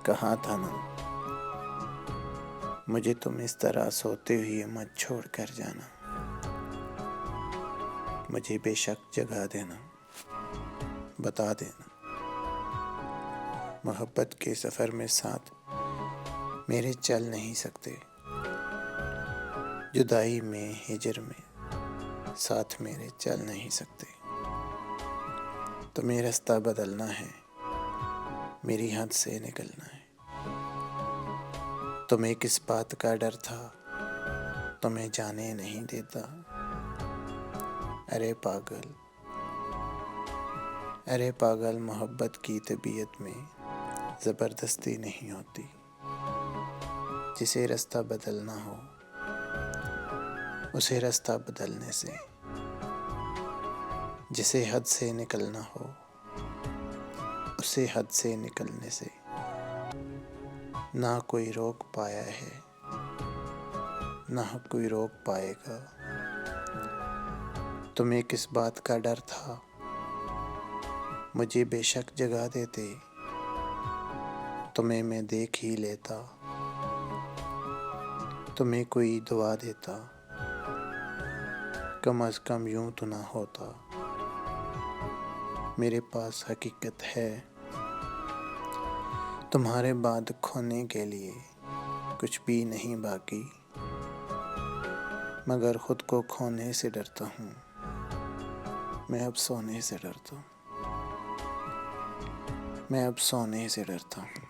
कहा था ना, मुझे तुम इस तरह सोते हुए मत छोड़ कर जाना। मुझे बेशक जगा देना, बता देना। मोहब्बत के सफ़र में साथ मेरे चल नहीं सकते, जुदाई में हिजर में साथ मेरे चल नहीं सकते। तुम्हें रास्ता बदलना है, मेरी हद से निकलना है। तुम्हें किस बात का डर था, तुम्हें जाने नहीं देता। अरे पागल, मोहब्बत की तबीयत में ज़बरदस्ती नहीं होती। जिसे रास्ता बदलना हो उसे रास्ता बदलने से, जिसे हद से निकलना हो उसे हद से निकलने से ना कोई रोक पाया है, ना कोई रोक पाएगा। तुम्हें किस बात का डर था, मुझे बेशक जगा देते। तुम्हें मैं देख ही लेता, तुम्हें कोई दुआ देता। कम अज़ कम यूं तो ना होता। मेरे पास हकीकत है, तुम्हारे बाद खोने के लिए कुछ भी नहीं बाकी। मगर खुद को खोने से डरता हूँ, मैं अब सोने से डरता हूँ।